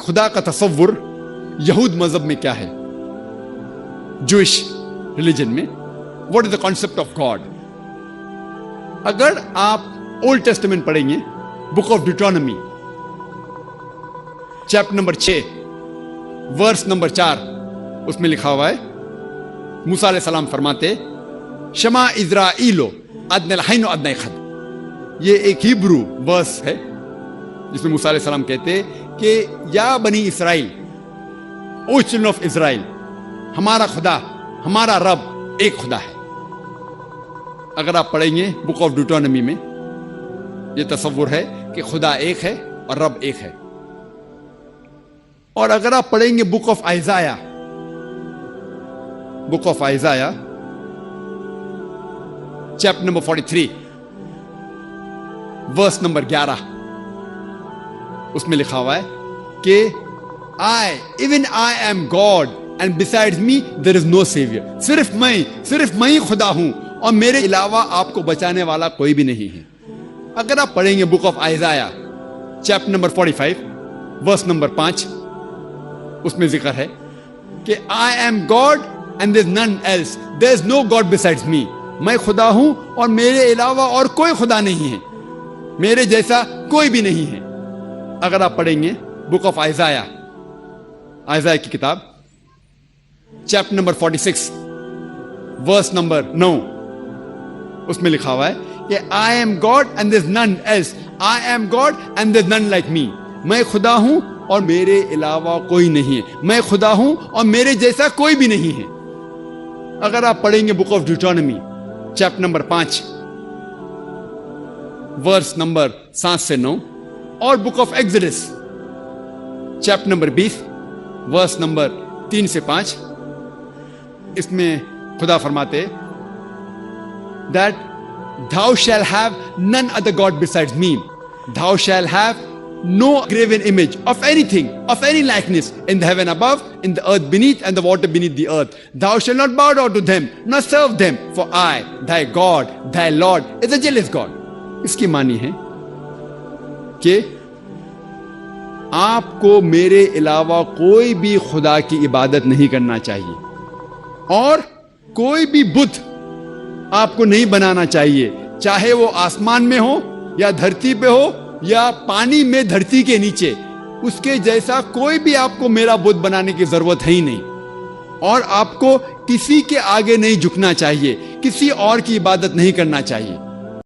खुदा का तसव्वुर यहूद मजहब में क्या है, जूइश रिलीजन में, what is the concept of God. अगर आप ओल्ड टेस्टामेंट पढ़ेंगे, book of Deuteronomy chapter number 6 verse number 4, उसमें लिखा हुआ है, मूसा अलैहिस्सलाम फरमाते शमा इज़राइलो अदनल हैनो अदनई खद। ये एक हिब्रू वर्स है जिसमें मूसा अलैहिस्सलाम कहते कि या बनी इसराइल, ओ चिल्ड्रन ऑफ इज़राइल, हमारा खुदा, हमारा रब एक खुदा है। अगर आप पढ़ेंगे बुक ऑफ ड्यूटोनॉमी में, ये तसव्वुर है कि खुदा एक है और रब एक है। और अगर आप पढ़ेंगे book of Isaiah, book of Isaiah chapter number 43 verse number 11, उसमें लिखा हुआ है कि even I am God and besides me there is no saviour. सिर्फ मैं ही खुदा हूं और मेरे अलावा आपको बचाने वाला कोई भी नहीं है। अगर आप पढ़ेंगे book of Isaiah chapter number 45 verse number 5, उसमें जिक्र है कि I am God and there is none else, there is no God besides me. मैं खुदा हूं और मेरे अलावा और कोई खुदा नहीं है, मेरे जैसा कोई भी नहीं है। अगर आप पढ़ेंगे बुक ऑफ आइजाया, आइजाया की किताब चैप्टर नंबर 46 वर्स नंबर 9, उसमें लिखा हुआ है कि I am God and there is none else, I am God and there is none like me. मैं खुदा हूं और मेरे अलावा कोई नहीं है, मैं खुदा हूं और मेरे जैसा कोई भी नहीं है। अगर आप पढ़ेंगे book of Deuteronomy chapter number 5 verse number 7 से 9 और book of Exodus chapter number 20 verse number 3 से 5, इसमें खुदा फरमाते that thou shall have none other god besides me, thou shall have no graven image of anything, of any likeness in the heaven above, in the earth beneath, and the water beneath the earth. Thou shalt not bow down to them nor serve them, for I thy God, thy Lord is a jealous God. इसकी मानी है कि आपको मेरे अलावा कोई भी खुदा की इबादत नहीं करना चाहिए और कोई भी बुत आपको नहीं बनाना चाहिए, चाहे वो आसमान में हो या धरती पे हो या पानी में धरती के नीचे। उसके जैसा कोई भी आपको मेरा बुत बनाने की जरूरत है ही नहीं। और आपको किसी के आगे नहीं झुकना चाहिए, किसी और की इबादत नहीं करना चाहिए।